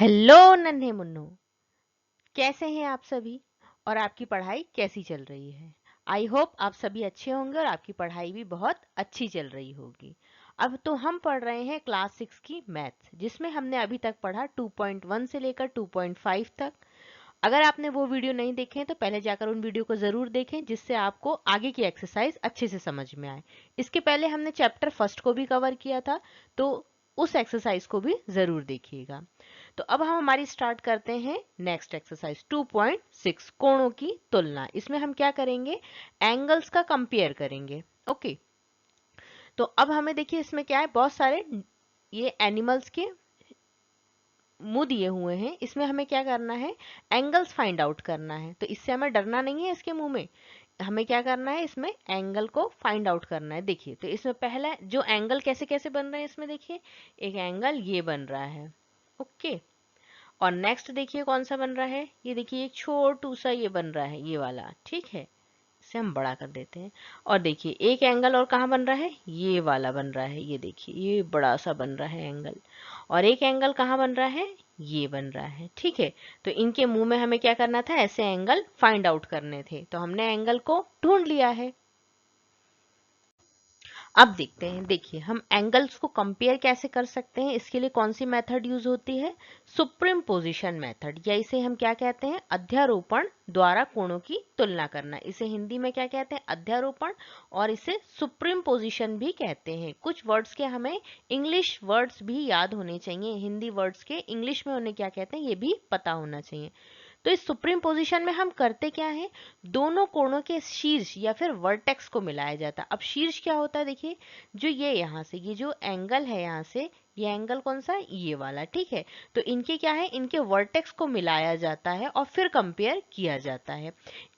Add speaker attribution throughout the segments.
Speaker 1: Hello नन्हे Munro, कैसे हैं आप सभी और आपकी पढ़ाई कैसी चल रही है। आई होप आप सभी अच्छे होंगे और आपकी पढ़ाई भी बहुत अच्छी चल रही होगी। अब तो हम पढ़ रहे हैं क्लास 6 की मैथ्स, जिसमें हमने अभी तक पढ़ा 2.1 से लेकर 2.5 तक। अगर आपने वो वीडियो नहीं देखे हैं तो पहले जाकर उन वीडियो को ज़रूर देखें, जिससे आपको आगे की एक्सरसाइज अच्छे से समझ में आए। इसके पहले हमने चैप्टर फर्स्ट को भी कवर किया था, तो उस एक्सरसाइज को भी ज़रूर देखिएगा। तो अब हम हमारी स्टार्ट करते हैं नेक्स्ट एक्सरसाइज 2.6 कोणों की तुलना। इसमें हम क्या करेंगे, एंगल्स का कंपेयर करेंगे। ओके, तो अब हमें देखिए इसमें क्या है, बहुत सारे ये एनिमल्स के मुंह दिए हुए हैं। इसमें हमें क्या करना है, एंगल्स फाइंड आउट करना है। तो इससे हमें डरना नहीं है, इसके मुंह में हमें क्या करना है, इसमें एंगल को फाइंड आउट करना है। देखिए तो इसमें पहला जो एंगल कैसे कैसे बन रहे हैं, इसमें देखिए एक एंगल ये बन रहा है। ओके, और नेक्स्ट देखिए कौन सा बन रहा है, ये देखिए एक छोटू सा ये बन रहा है, ये वाला। ठीक है, इसे हम बड़ा कर देते हैं। और देखिए एक एंगल और कहाँ बन रहा है, ये वाला बन रहा है, ये देखिए ये बड़ा सा बन रहा है एंगल। और एक एंगल कहाँ बन रहा है, ये बन रहा है। ठीक है, तो इनके मुंह में हमें क्या करना था, ऐसे एंगल फाइंड आउट करने थे। तो हमने एंगल को ढूंढ लिया है। अब देखते हैं, देखिए हम एंगल्स को कंपेयर कैसे कर सकते हैं। इसके लिए कौन सी मेथड यूज होती है, सुप्रीम पोजिशन मेथड, या इसे हम क्या कहते हैं, अध्यारोपण द्वारा कोणों की तुलना करना। इसे हिंदी में क्या कहते हैं, अध्यारोपण, और इसे सुप्रीम पोजिशन भी कहते हैं। कुछ वर्ड्स के हमें इंग्लिश वर्ड्स भी याद होने चाहिए, हिंदी वर्ड्स के इंग्लिश में उन्हें क्या कहते हैं ये भी पता होना चाहिए। तो इस सुप्रीम पोजीशन में हम करते क्या है, दोनों कोणों के शीर्ष या फिर वर्टेक्स को मिलाया जाता है। अब शीर्ष क्या होता है, देखिए जो ये यहाँ से ये जो एंगल है, यहाँ से ये एंगल कौन सा है, ये वाला। ठीक है, तो इनके क्या है, इनके वर्टेक्स को मिलाया जाता है और फिर कंपेयर किया जाता है।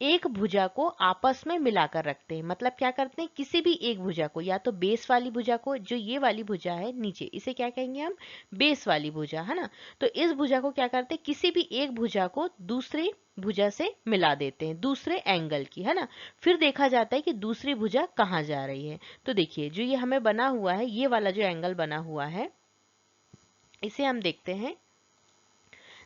Speaker 1: एक भुजा को आपस में मिलाकर रखते हैं, मतलब क्या करते हैं, किसी भी एक भुजा को, या तो बेस वाली भुजा को, जो ये वाली भुजा है नीचे, इसे क्या कहेंगे हम, बेस वाली भुजा, है ना। तो इस भुजा को क्या करते हैं, किसी भी एक भुजा को दूसरी भुजा से मिला देते हैं, दूसरे एंगल की, है ना। फिर देखा जाता है कि दूसरी भुजा कहाँ जा रही है। तो देखिए जो ये हमें बना हुआ है, ये वाला जो एंगल बना हुआ है, इसे हम देखते हैं।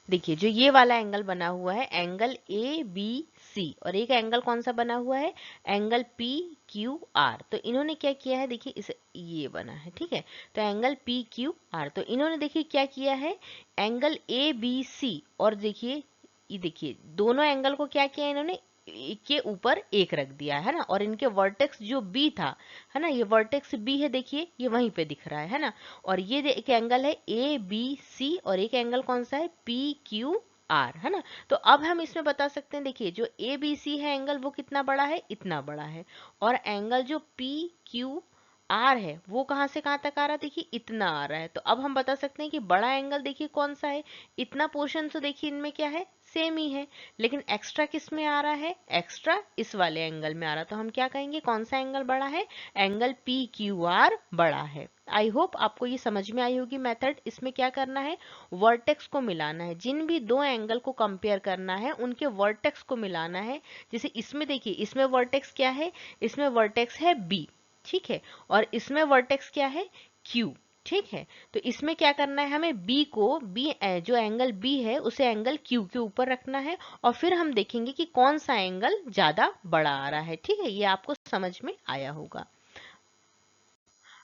Speaker 1: देखिए जो ये वाला एंगल बना हुआ है, एंगल ए बी सी, और एक एंगल कौन सा बना हुआ है, एंगल पी क्यू आर। तो इन्होंने क्या किया है, देखिए इसे ये बना है। ठीक है, तो एंगल पी क्यू आर, तो इन्होंने देखिए क्या किया है, एंगल ए बी सी, और देखिए ये देखिए दोनों एंगल को क्या किया इन्होंने, एक के ऊपर एक रख दिया है ना। और इनके वर्टेक्स जो बी था, है ना, ये वर्टेक्स बी है, देखिए ये वहीं पे दिख रहा है ना। और ये एक एंगल है ए बी सी, और एक एंगल कौन सा है, पी क्यू आर, है ना। तो अब हम इसमें बता सकते हैं, देखिए जो ए बी सी है एंगल, वो कितना बड़ा है, इतना बड़ा है। और एंगल जो पी क्यू आर है वो कहाँ से कहाँ तक आ रहा है, देखिए इतना आ रहा है। तो अब हम बता सकते हैं कि बड़ा एंगल देखिए कौन सा है, इतना पोर्शन तो देखिए इनमें क्या है, सेम ही है। लेकिन एक्स्ट्रा किस में आ रहा है, एक्स्ट्रा इस वाले एंगल में आ रहा है। तो हम क्या कहेंगे, कौन सा एंगल बड़ा है, एंगल पी क्यू आर बड़ा है। आई होप आपको ये समझ में आई होगी मेथड। इसमें क्या करना है, वर्टेक्स को मिलाना है, जिन भी दो एंगल को कंपेयर करना है उनके वर्टेक्स को मिलाना है। जैसे इसमें देखिए, इसमें वर्टेक्स क्या है, इसमें वर्टेक्स है बी। ठीक है, और इसमें वर्टेक्स क्या है, क्यू। ठीक है, तो इसमें क्या करना है, हमें बी को, बी जो एंगल बी है उसे एंगल क्यू के ऊपर रखना है, और फिर हम देखेंगे कि कौन सा एंगल ज्यादा बड़ा आ रहा है। ठीक है, ये आपको समझ में आया होगा।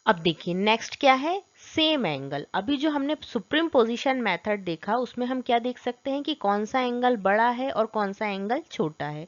Speaker 1: अब देखिए नेक्स्ट क्या है, सेम एंगल। अभी जो हमने सुप्रीम पोजीशन मेथड देखा, उसमें हम क्या देख सकते हैं कि कौन सा एंगल बड़ा है और कौन सा एंगल छोटा है।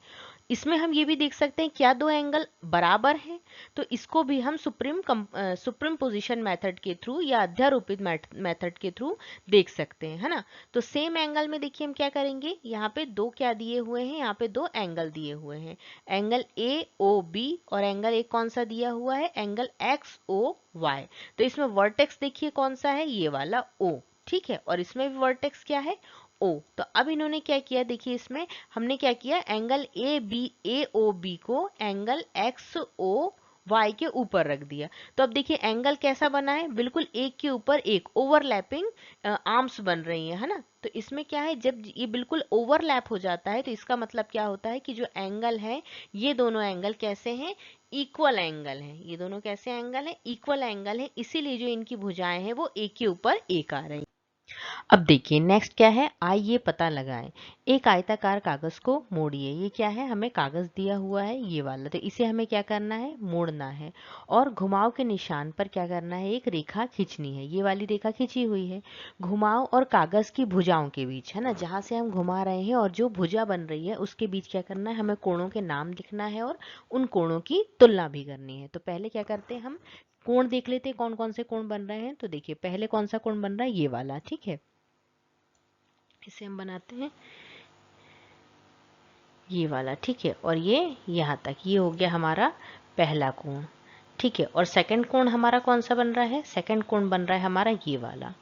Speaker 1: इसमें हम ये भी देख सकते हैं क्या दो एंगल बराबर हैं। तो इसको भी हम सुप्रीम पोजीशन मेथड के थ्रू या अध्यारोपित मेथड के थ्रू देख सकते हैं, है ना। तो सेम एंगल में देखिए हम क्या करेंगे, यहाँ पे दो क्या दिए हुए हैं, यहाँ पे दो एंगल दिए हुए हैं, एंगल ए ओ बी, और एंगल एक कौन सा दिया हुआ है, एंगल एक्स ओ वाई। तो इसमें वर्टेक्स देखिए कौन सा है, ये वाला ओ। ठीक है, और इसमें भी वर्टेक्स क्या है, ओ। तो अब इन्होंने क्या किया, देखिए इसमें हमने क्या किया, एंगल ए ओ बी को एंगल एक्स ओ वाई के ऊपर रख दिया। तो अब देखिए एंगल कैसा बना है, बिल्कुल एक के ऊपर एक ओवरलैपिंग आर्म्स बन रही है ना। तो इसमें क्या है, जब ये बिल्कुल ओवरलैप हो जाता है तो इसका मतलब क्या होता है कि जो एंगल है, ये दोनों एंगल कैसे हैं, इक्वल एंगल हैं। ये दोनों कैसे एंगल हैं, इक्वल एंगल हैं, इसीलिए जो इनकी भुजाएं हैं वो एक के ऊपर एक आ रही हैं। अब देखिए नेक्स्ट क्या है, आइए पता लगाएं। एक आयताकार कागज को मोड़िए। ये क्या है, हमें कागज दिया हुआ है ये वाला, तो इसे हमें क्या करना है, मोड़ना है। और घुमाव के निशान पर क्या करना है, एक रेखा खींचनी है। ये वाली रेखा खींची हुई है घुमाव और कागज की भुजाओं के बीच, है ना, जहाँ से हम घुमा रहे हैं और जो भुजा बन रही है उसके बीच क्या करना है, हमें कोणों के नाम लिखना है और उन कोणों की तुलना भी करनी है। तो पहले क्या करते हैं, हम कोण देख लेते हैं कौन कौन से कोण बन रहे हैं। तो देखिए पहले कौन सा कोण बन रहा है, ये वाला, ठीक है। इसे हम बनाते हैं ये वाला, ठीक है। और ये यहाँ तक, ये हो गया हमारा पहला कोण, ठीक है। और सेकंड कोण हमारा कौन सा बन रहा है, सेकंड कोण बन रहा है हमारा ये वाला,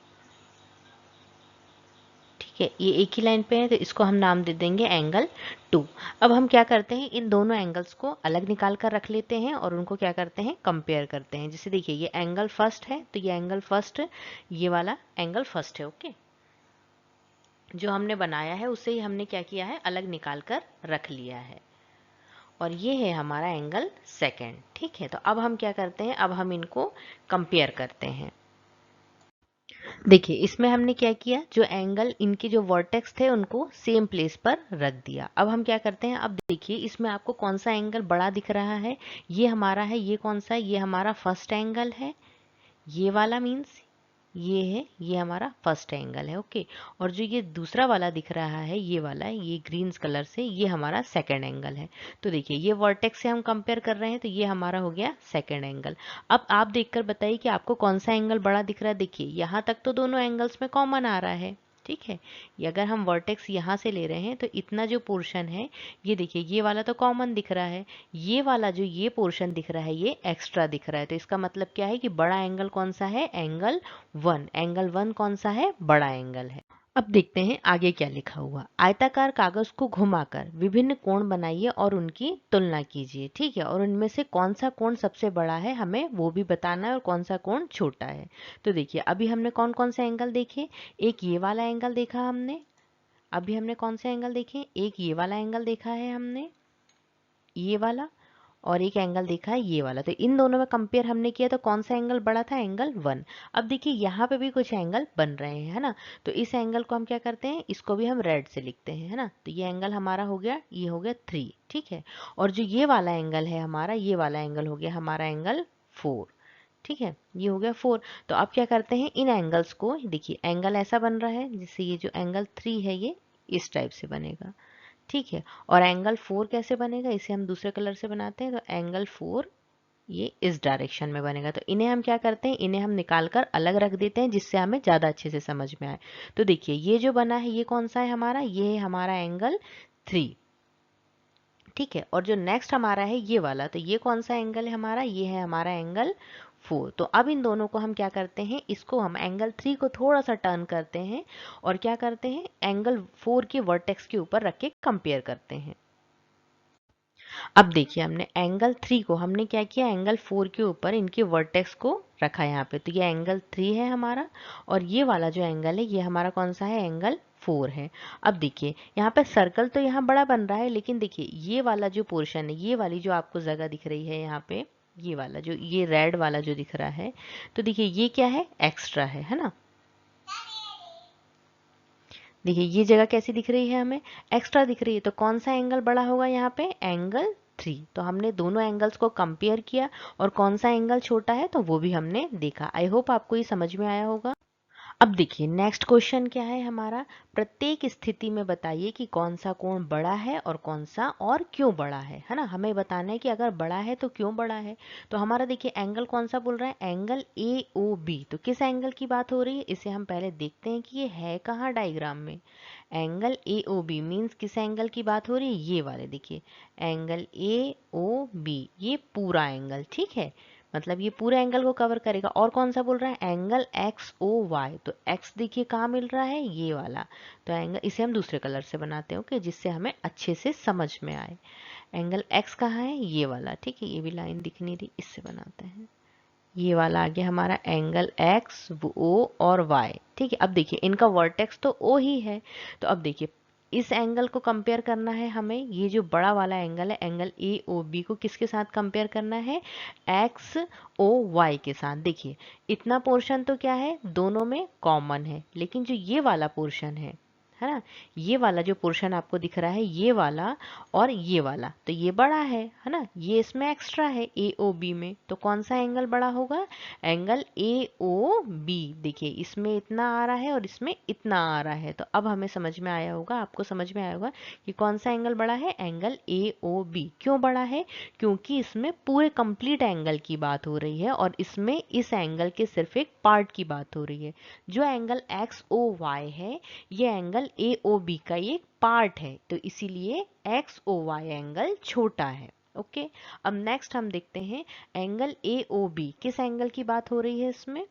Speaker 1: ठीक है। ये एक ही लाइन पे है तो इसको हम नाम दे देंगे एंगल 2। अब हम क्या करते हैं, इन दोनों एंगल्स को अलग निकाल कर रख लेते हैं और उनको क्या करते हैं, कंपेयर करते हैं। जैसे देखिए ये एंगल फर्स्ट है तो ये एंगल फर्स्ट, ये वाला एंगल फर्स्ट है, ओके। जो हमने बनाया है उससे ही हमने क्या किया है, अलग निकाल कर रख लिया है। और ये है हमारा एंगल सेकंड, ठीक है। तो अब हम क्या करते हैं, अब हम इनको कंपेयर करते हैं। देखिए इसमें हमने क्या किया, जो एंगल इनके जो वर्टेक्स थे उनको सेम प्लेस पर रख दिया। अब हम क्या करते हैं, अब देखिए इसमें आपको कौन सा एंगल बड़ा दिख रहा है, ये हमारा है, ये कौन सा है, ये हमारा फर्स्ट एंगल है। ये वाला मीन्स ये है, ये हमारा फर्स्ट एंगल है, ओके। और जो ये दूसरा वाला दिख रहा है, ये वाला है, ये ग्रीन कलर से, ये हमारा सेकंड एंगल है। तो देखिए ये वर्टेक्स से हम कंपेयर कर रहे हैं तो ये हमारा हो गया सेकंड एंगल। अब आप देखकर बताइए कि आपको कौन सा एंगल बड़ा दिख रहा है। देखिए यहाँ तक तो दोनों एंगल्स में कॉमन आ रहा है, ठीक है। ये अगर हम वर्टेक्स यहाँ से ले रहे हैं तो इतना जो पोर्शन है, ये देखिए ये वाला तो कॉमन दिख रहा है, ये वाला जो ये पोर्शन दिख रहा है ये एक्स्ट्रा दिख रहा है। तो इसका मतलब क्या है कि बड़ा एंगल कौन सा है, एंगल 1। एंगल 1 कौन सा है, बड़ा एंगल है। अब देखते हैं आगे क्या लिखा हुआ। आयताकार कागज को घुमाकर विभिन्न कोण बनाइए और उनकी तुलना कीजिए, ठीक है। और उनमें से कौन सा कोण सबसे बड़ा है हमें वो भी बताना है और कौन सा कोण छोटा है। तो देखिए अभी हमने कौन कौन से एंगल देखे, एक ये वाला एंगल देखा हमने, अभी हमने कौन से एंगल देखे, एक ये वाला एंगल देखा है हमने, ये वाला, और एक एंगल देखा है ये वाला। तो इन दोनों में कंपेयर हमने किया तो कौन सा एंगल बड़ा था, एंगल 1। अब देखिए यहाँ पे भी कुछ एंगल बन रहे हैं, है ना। तो इस एंगल को हम क्या करते हैं, इसको भी हम रेड से लिखते हैं, है ना। तो ये एंगल हमारा हो गया, ये हो गया 3, ठीक है। और जो ये वाला एंगल है हमारा, ये वाला एंगल हो गया हमारा एंगल 4, ठीक है। ये हो गया 4। तो अब क्या करते हैं, इन एंगल्स को देखिए, एंगल ऐसा बन रहा है जिससे ये जो एंगल 3 है ये इस टाइप से बनेगा, ठीक है। और एंगल 4 कैसे बनेगा, इसे हम दूसरे कलर से बनाते हैं। तो एंगल 4 ये इस डायरेक्शन में बनेगा। तो इन्हें हम क्या करते हैं, इन्हें हम निकाल कर अलग रख देते हैं जिससे हमें ज़्यादा अच्छे से समझ में आए। तो देखिए ये जो बना है ये कौन सा है हमारा, ये है हमारा एंगल 3, ठीक है। और जो नेक्स्ट हमारा है ये वाला, तो ये कौन सा एंगल है हमारा, ये है हमारा एंगल 4। तो अब इन दोनों को हम क्या करते हैं, इसको हम एंगल 3 को थोड़ा सा टर्न करते हैं और क्या करते हैं, एंगल 4 के वर्टेक्स के ऊपर रख के कंपेयर करते हैं। अब देखिए हमने एंगल 3 को हमने क्या किया, एंगल 4 के ऊपर इनके वर्टेक्स को रखा यहाँ पे। तो ये एंगल 3 है हमारा और ये वाला जो एंगल है ये हमारा कौन सा है, एंगल 4 है। अब देखिए यहाँ पे सर्कल तो यहाँ बड़ा बन रहा है, लेकिन देखिए ये वाला जो पोर्शन है, ये वाली जो आपको जगह दिख रही है यहाँ पे, ये वाला जो ये रेड वाला जो दिख रहा है, तो देखिए ये क्या है, एक्स्ट्रा है ना। देखिए ये जगह कैसी दिख रही है हमें, एक्स्ट्रा दिख रही है। तो कौन सा एंगल बड़ा होगा यहाँ पे, एंगल 3। तो हमने दोनों एंगल्स को कंपेयर किया और कौन सा एंगल छोटा है तो वो भी हमने देखा। आई होप आपको ये समझ में आया होगा। अब देखिए नेक्स्ट क्वेश्चन क्या है हमारा, प्रत्येक स्थिति में बताइए कि कौन सा कोण बड़ा है और कौन सा और क्यों बड़ा है ना। हमें बताना है कि अगर बड़ा है तो क्यों बड़ा है। तो हमारा देखिए एंगल कौन सा बोल रहा है, एंगल ए ओ बी। तो किस एंगल की बात हो रही है, इसे हम पहले देखते हैं कि ये है कहाँ डायग्राम में। Angle A O B means किस एंगल की बात हो रही है, ये वाले देखिए, एंगल ए ओ बी, ये पूरा एंगल, ठीक है। मतलब ये पूरे एंगल को कवर करेगा। और कौन सा बोल रहा है, एंगल एक्स ओ वाई। तो एक्स देखिए कहाँ मिल रहा है, ये वाला। तो एंगल इसे हम दूसरे कलर से बनाते हैं, ओके, जिससे हमें अच्छे से समझ में आए। एंगल एक्स कहाँ है, ये वाला, ठीक है। ये भी लाइन दिख नहीं रही, इससे बनाते हैं। ये वाला आ गया हमारा एंगल एक्स, ओ और वाई, ठीक है। अब देखिए इनका वर्टेक्स तो ओ ही है। तो अब देखिए इस एंगल को कंपेयर करना है हमें, ये जो बड़ा वाला एंगल है एंगल ए ओ बी को किसके साथ कंपेयर करना है, एक्स ओ वाई के साथ। देखिए इतना पोर्शन तो क्या है, दोनों में कॉमन है, लेकिन जो ये वाला पोर्शन है ना, ये वाला जो पोर्शन आपको दिख रहा है, ये वाला और ये वाला, तो ये बड़ा है ना, ये इसमें एक्स्ट्रा है ए ओ बी में, तो कौन सा एंगल बड़ा होगा, एंगल ए ओ बी। देखिए इसमें इतना आ रहा है और इसमें इतना आ रहा है, तो अब हमें समझ में आया होगा, आपको समझ में आया होगा कि कौन सा एंगल बड़ा है, एंगल ए ओ बी। क्यों बड़ा है, क्योंकि इसमें पूरे कंप्लीट एंगल की बात हो रही है और इसमें इस एंगल के सिर्फ एक पार्ट की बात हो रही है। जो एंगल एक्स ओ वाई है, ये एंगल ए ओ बी का एक पार्ट है, तो इसीलिए एक्स ओ वाई एंगल छोटा है। ओके, अब नेक्स्ट हम देखते हैं एंगल ए ओ बी, किस एंगल की बात हो रही है इसमें,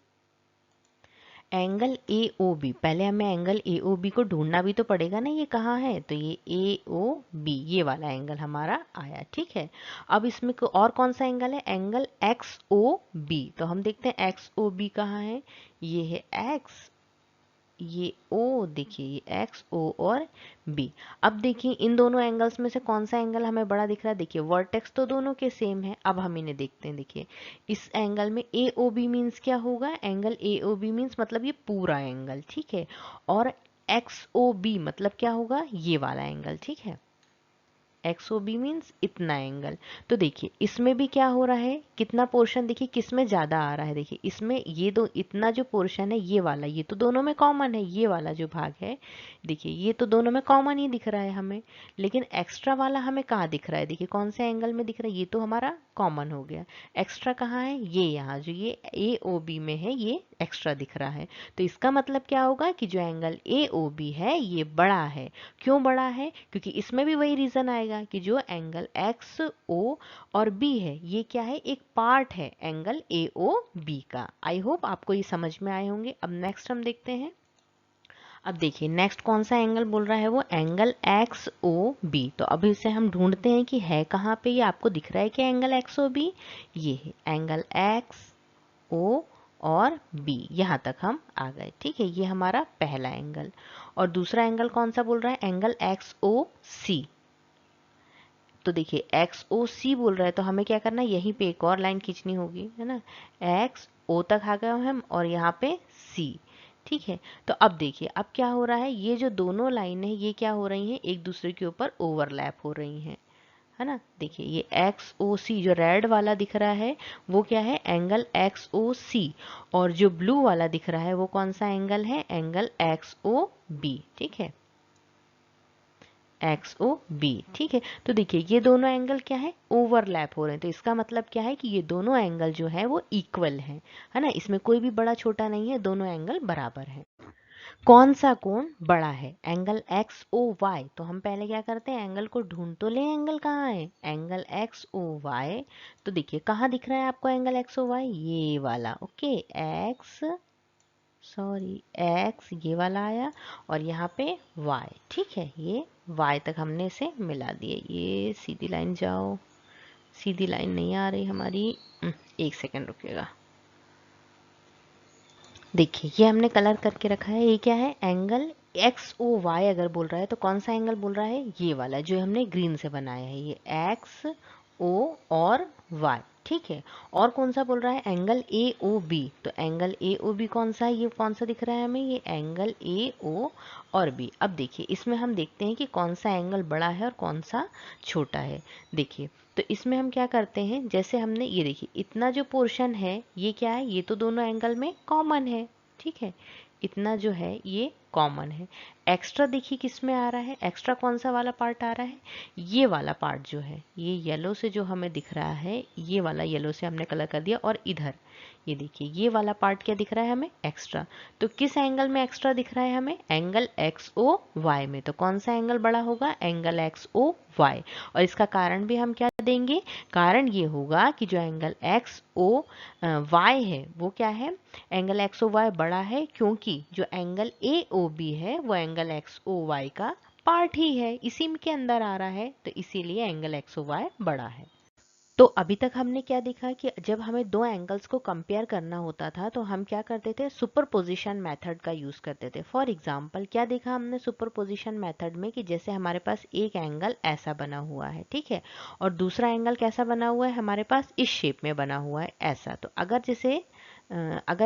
Speaker 1: एंगल ए ओ बी। पहले हमें एंगल ए ओ बी को ढूंढना भी तो पड़ेगा ना, ये कहाँ है, तो ये ए ओ बी, ये वाला एंगल हमारा आया। ठीक है, अब इसमें और कौन सा एंगल है, एंगल एक्स ओ बी। तो हम देखते हैं एक्स ओ बी कहाँ है, ये है एक्स, ये ओ, देखिए ये एक्स ओ और बी। अब देखिए इन दोनों एंगल्स में से कौन सा एंगल हमें बड़ा दिख रहा है, देखिए वर्टेक्स तो दोनों के सेम है। अब हम इन्हें देखते हैं, देखिए इस एंगल में ए ओ बी मीन्स क्या होगा, angle A O B means मतलब ये पूरा एंगल, ठीक है, और एक्स ओ बी मतलब क्या होगा, ये वाला एंगल। ठीक है, एक्स ओ बी मीन्स इतना एंगल। तो देखिए इसमें भी क्या हो रहा है, कितना पोर्शन देखिए किस में ज़्यादा आ रहा है, देखिए इसमें ये दो इतना जो पोर्शन है ये वाला, ये तो दोनों में कॉमन है, ये वाला जो भाग है देखिए ये तो दोनों में कॉमन ही दिख रहा है हमें, लेकिन एक्स्ट्रा वाला हमें कहाँ दिख रहा है, देखिए कौन से एंगल में दिख रहा है, ये तो हमारा कॉमन हो गया, एक्स्ट्रा कहाँ है, ये यहाँ जो ये ए ओ बी में है ये एक्स्ट्रा दिख रहा है। तो इसका मतलब क्या होगा कि जो एंगल ए ओ बी है ये बड़ा है। क्यों बड़ा है, क्योंकि इसमें भी वही रीजन आएगा कि जो एंगल एक्स ओ और बी है ये क्या है, एक पार्ट है एंगल ए ओ बी का। आई होप आपको ये समझ में आए होंगे। अब नेक्स्ट हम देखते हैं, अब देखिए नेक्स्ट कौन सा एंगल बोल रहा है, वो एंगल एक्स ओ बी। तो अभी इसे हम ढूंढते हैं कि है कहाँ पे, ये आपको दिख रहा है कि एंगल एक्स ओ बी, ये है एंगल एक्स ओ और बी, यहाँ तक हम आ गए। ठीक है, ये हमारा पहला एंगल। और दूसरा एंगल कौन सा बोल रहा है, एंगल एक्स ओ सी। तो देखिए एक्स ओ सी बोल रहा है, तो हमें क्या करना है, यहीं पे एक और लाइन खींचनी होगी, है ना, एक्स ओ तक आ गए हम और यहाँ पे सी। ठीक है, तो अब देखिए अब क्या हो रहा है, ये जो दोनों लाइन है ये क्या हो रही हैं, एक दूसरे के ऊपर ओवरलैप हो रही हैं, है ना। देखिए ये एक्स ओ सी जो रेड वाला दिख रहा है वो क्या है, एंगल एक्स ओ सी, और जो ब्लू वाला दिख रहा है वो कौन सा एंगल है, एंगल एक्स ओ बी। ठीक है, एक्स ओ बी। ठीक है, तो देखिए ये दोनों एंगल क्या है, ओवरलैप हो रहे हैं, तो इसका मतलब क्या है कि ये दोनों एंगल जो है वो इक्वल हैं, है ना, इसमें कोई भी बड़ा छोटा नहीं है, दोनों एंगल बराबर हैं। कौन सा कोण बड़ा है, एंगल एक्स ओ वाई। तो हम पहले क्या करते हैं, एंगल को ढूंढ तो लें, एंगल कहाँ है, एंगल एक्स ओ वाई। तो देखिए कहाँ दिख रहा है आपको एंगल एक्स ओ वाई, ये वाला। ओके, एक्स सॉरी एक्स ये वाला आया और यहाँ पे y। ठीक है, ये y तक हमने इसे मिला दिए, ये सीधी लाइन जाओ, सीधी लाइन नहीं आ रही हमारी, एक सेकंड रुकिएगा। देखिए ये हमने कलर करके रखा है, ये क्या है, एंगल एक्स ओ वाई अगर बोल रहा है तो कौन सा एंगल बोल रहा है, ये वाला जो हमने ग्रीन से बनाया है, ये एक्स ओ और वाई। ठीक है, और कौन सा बोल रहा है, एंगल ए ओ बी। तो एंगल ए ओ बी कौन सा है, ये कौन सा दिख रहा है हमें, ये एंगल ए ओ और बी। अब देखिए इसमें हम देखते हैं कि कौन सा एंगल बड़ा है और कौन सा छोटा है। देखिए तो इसमें हम क्या करते हैं, जैसे हमने ये देखिए इतना जो पोर्शन है ये क्या है, ये तो दोनों एंगल में कॉमन है। ठीक है, इतना जो है ये कॉमन है। एक्स्ट्रा देखिए किस में आ रहा है, एक्स्ट्रा कौन सा वाला पार्ट आ रहा है, ये वाला पार्ट जो है, ये येलो से जो हमें दिख रहा है, ये वाला येलो से हमने कलर कर दिया, और इधर ये देखिए ये वाला पार्ट क्या दिख रहा है हमें, एक्स्ट्रा। तो किस एंगल में एक्स्ट्रा दिख रहा है हमें, एंगल एक्स ओ वाई में। तो कौन सा एंगल बड़ा होगा, एंगल एक्स ओ वाई। और इसका कारण भी हम क्या देंगे, कारण ये होगा कि जो एंगल एक्स ओ वाई है वो क्या है, एंगल एक्स ओ वाई बड़ा है, क्योंकि जो एंगल ए ओ बी है वो एंगल एक्स ओ वाई का पार्ट ही है, इसी के अंदर आ रहा है, तो इसीलिए एंगल एक्स ओ वाई बड़ा है। तो अभी तक हमने क्या देखा कि जब हमें दो एंगल्स को कंपेयर करना होता था तो हम क्या करते थे, सुपरपोजिशन मेथड का यूज करते थे। फॉर एग्जांपल क्या देखा हमने सुपरपोजिशन मेथड में, कि जैसे हमारे पास एक एंगल ऐसा बना हुआ है, ठीक है, और दूसरा एंगल कैसा बना हुआ है हमारे पास, इस शेप में बना हुआ है ऐसा। तो अगर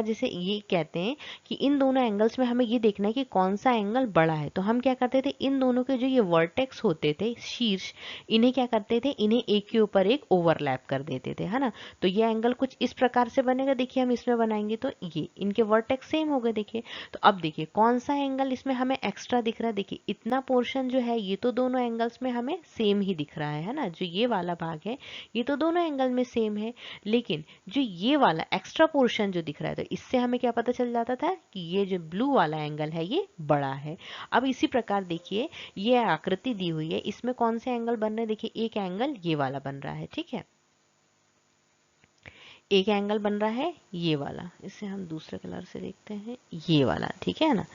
Speaker 1: जैसे ये कहते हैं कि इन दोनों एंगल्स में हमें ये देखना है कि कौन सा एंगल बड़ा है, तो हम क्या करते थे, इन दोनों के जो ये वर्टेक्स होते थे, शीर्ष, इन्हें क्या करते थे, इन्हें एक के ऊपर एक ओवरलैप कर देते थे, है ना। तो ये एंगल कुछ इस प्रकार से बनेगा। देखिए हम इसमें बनाएंगे तो ये इनके वर्टेक्स सेम हो गए। देखिए तो अब देखिए कौन सा एंगल इसमें हमें एक्स्ट्रा दिख रहा है। देखिए इतना पोर्शन जो है ये तो दोनों एंगल्स में हमें सेम ही दिख रहा है ना। जो ये वाला भाग है ये तो दोनों एंगल में सेम है, लेकिन जो ये वाला एक्स्ट्रा पोर्शन जो दिख रहा है, तो इससे हमें क्या पता चल जाता था कि ये जो ब्लू वाला एंगल है ये बड़ा है। अब इसी प्रकार देखिए ये आकृति दी हुई है, इसमें कौन से एंगल बन रहे हैं। देखिए एक एंगल ये वाला बन रहा है, ठीक है, एक एंगल बन रहा है ये वाला, इसे हम दूसरे कलर से देखते हैं, ये वाला, ठीक है ना।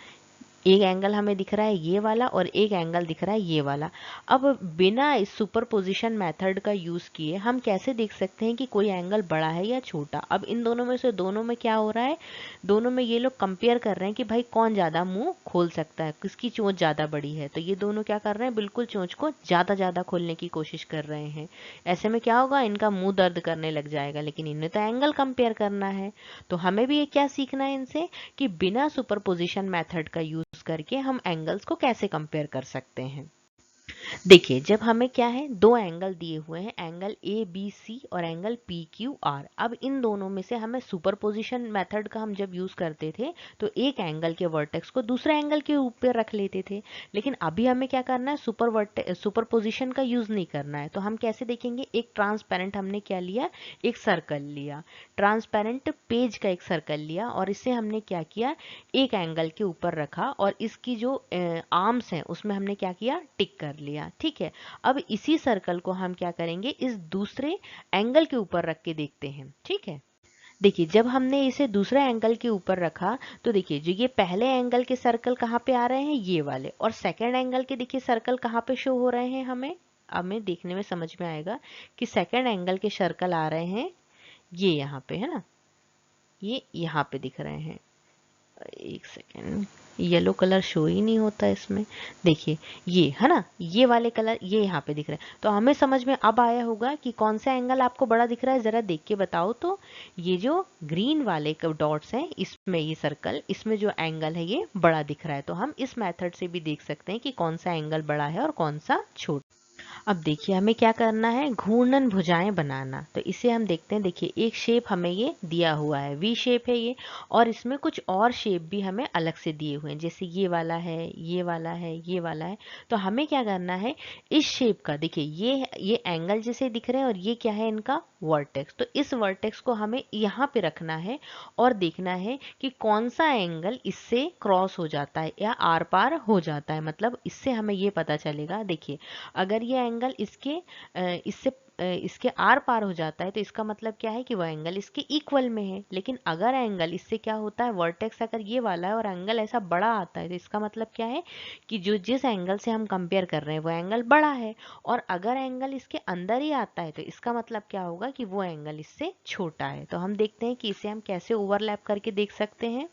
Speaker 1: एक एंगल हमें दिख रहा है ये वाला और एक एंगल दिख रहा है ये वाला। अब बिना इस सुपरपोजिशन मेथड का यूज किए हम कैसे देख सकते हैं कि कोई एंगल बड़ा है या छोटा। अब इन दोनों में से दोनों में क्या हो रहा है, दोनों में ये लोग कंपेयर कर रहे हैं कि भाई कौन ज्यादा मुंह खोल सकता है, किसकी चोंच ज्यादा बड़ी है। तो ये दोनों क्या कर रहे हैं, बिल्कुल चोंच को ज्यादा ज्यादा खोलने की कोशिश कर रहे हैं। ऐसे में क्या होगा, इनका मुंह दर्द करने लग जाएगा, लेकिन इन्हें तो एंगल कंपेयर करना है। तो हमें भी ये क्या सीखना है इनसे, कि बिना सुपरपोजिशन मेथड का यूज करके हम एंगल्स को कैसे कंपेयर कर सकते हैं। देखिए जब हमें क्या है, दो एंगल दिए हुए हैं, एंगल ए बी सी और एंगल पी क्यू आर। अब इन दोनों में से हमें सुपरपोजिशन मेथड का हम जब यूज करते थे तो एक एंगल के वर्टेक्स को दूसरे एंगल के ऊपर रख लेते थे, लेकिन अभी हमें क्या करना है, सुपरपोजिशन का यूज नहीं करना है। तो हम कैसे देखेंगे, एक ट्रांसपेरेंट हमने क्या लिया, एक सर्कल लिया, ट्रांसपेरेंट पेज का एक सर्कल लिया, और इससे हमने क्या किया, एक एंगल के ऊपर रखा और इसकी जो आर्म्स हैं उसमें हमने क्या किया, टिक कर लिया, ठीक है। अब इसी सर्कल को हम क्या करेंगे, इस दूसरे एंगल के ऊपर रख के देखते हैं, ठीक है। देखिए जब हमने इसे दूसरे एंगल के ऊपर रखा तो देखिए जो ये पहले एंगल के सर्कल कहाँ पे आ रहे हैं, ये वाले, और सेकंड एंगल के देखिए सर्कल कहाँ पे शो हो रहे हैं हमें। हमें देखने में समझ में आएगा कि सेकंड एंगल के सर्कल आ रहे हैं ये यहाँ पे, है ना, ये यहाँ पे दिख रहे हैं। एक सेकेंड, येलो कलर शो ही नहीं होता इसमें। देखिए ये है ना, ये वाले कलर ये यहाँ पे दिख रहे हैं। तो हमें समझ में अब आया होगा कि कौन सा एंगल आपको बड़ा दिख रहा है, जरा देख के बताओ। तो ये जो ग्रीन वाले डॉट्स हैं इसमें, ये सर्कल, इसमें जो एंगल है ये बड़ा दिख रहा है। तो हम इस मेथड से भी देख सकते हैं कि कौन सा एंगल बड़ा है और कौन सा छोटा। अब देखिए हमें क्या करना है, घूर्णन भुजाएं बनाना। तो इसे हम देखते हैं। देखिए एक शेप हमें ये दिया हुआ है, वी शेप है ये, और इसमें कुछ और शेप भी हमें अलग से दिए हुए हैं, जैसे ये वाला है, ये वाला है, ये वाला है। तो हमें क्या करना है, इस शेप का, देखिए ये एंगल जैसे दिख रहे हैं और ये क्या है, इनका वर्टेक्स। तो इस वर्टेक्स को हमें यहाँ पे रखना है और देखना है कि कौन सा एंगल इससे क्रॉस हो जाता है या आर पार हो जाता है। मतलब इससे हमें ये पता चलेगा, देखिए अगर ये एंगल इसके आर पार हो जाता है तो इसका मतलब क्या है कि वह एंगल इसके इक्वल में है। लेकिन अगर एंगल इससे क्या होता है, वर्टेक्स अगर ये वाला है और एंगल ऐसा बड़ा आता है तो इसका मतलब क्या है कि जो जिस एंगल से हम कंपेयर कर रहे हैं वो एंगल बड़ा है। और अगर एंगल इसके अंदर ही आता है तो इसका मतलब क्या होगा कि वो एंगल इससे छोटा है। तो हम देखते हैं कि इसे हम कैसे ओवरलैप करके देख सकते हैं।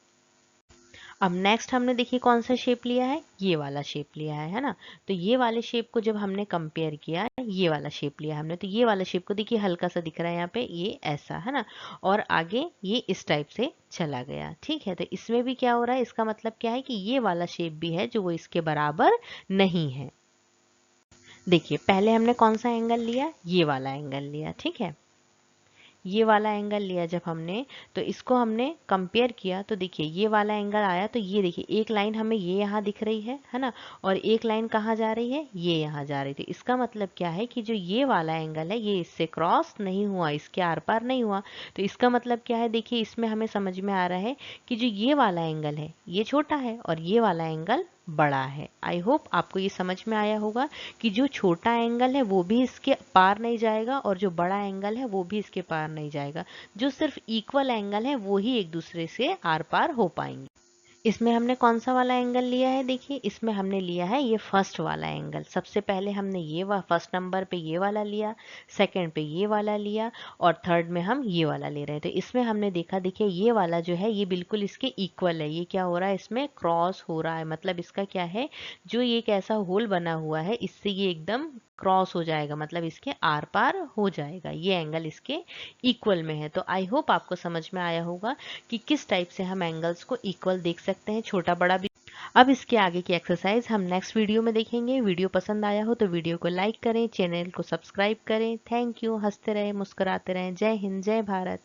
Speaker 1: अब नेक्स्ट हमने देखिए कौन सा शेप लिया है, ये वाला शेप लिया है ना। तो ये वाले शेप को जब हमने कंपेयर किया, ये वाला शेप लिया हमने, तो ये वाला शेप को देखिए हल्का सा दिख रहा है यहाँ पे, ये ऐसा है ना, और आगे ये इस टाइप से चला गया, ठीक है। तो इसमें भी क्या हो रहा है, इसका मतलब क्या है कि ये वाला शेप भी है जो वो इसके बराबर नहीं है। देखिए पहले हमने कौन सा एंगल लिया, ये वाला एंगल लिया, ठीक है, ये वाला एंगल लिया जब हमने, तो इसको हमने कंपेयर किया तो देखिए ये वाला एंगल आया। तो ये देखिए एक लाइन हमें ये यहाँ दिख रही है ना, और एक लाइन कहाँ जा रही है, ये यहाँ जा रही थी। इसका मतलब क्या है कि जो ये वाला एंगल है ये इससे क्रॉस नहीं हुआ, इसके आर पार नहीं हुआ। तो इसका मतलब क्या है, देखिए इसमें हमें समझ में आ रहा है कि जो ये वाला एंगल है ये छोटा है और ये वाला एंगल बड़ा है। आई होप आपको ये समझ में आया होगा कि जो छोटा एंगल है वो भी इसके पार नहीं जाएगा और जो बड़ा एंगल है वो भी इसके पार नहीं जाएगा। जो सिर्फ इक्वल एंगल है वो ही एक दूसरे से आर पार हो पाएंगे। इसमें हमने कौन सा वाला एंगल लिया है, देखिए इसमें हमने लिया है ये फर्स्ट वाला एंगल। सबसे पहले हमने ये फर्स्ट नंबर पे ये वाला लिया, सेकंड पे ये वाला लिया, और थर्ड में हम ये वाला ले रहे हैं। तो इसमें हमने देखा, देखिए ये वाला जो है ये बिल्कुल इसके इक्वल है। ये क्या हो रहा है, इसमें क्रॉस हो रहा है, मतलब इसका क्या है, जो ये एक ऐसा होल बना हुआ है इससे ये एकदम क्रॉस हो जाएगा, मतलब इसके आर पार हो जाएगा। ये एंगल इसके इक्वल में है। तो आई होप आपको समझ में आया होगा कि किस टाइप से हम एंगल्स को इक्वल देख सकते हैं, छोटा बड़ा भी। अब इसके आगे की एक्सरसाइज हम नेक्स्ट वीडियो में देखेंगे। वीडियो पसंद आया हो तो वीडियो को लाइक करें, चैनल को सब्सक्राइब करें। Thank you. हंसते रहें, मुस्कुराते रहें। जय हिंद, जय भारत।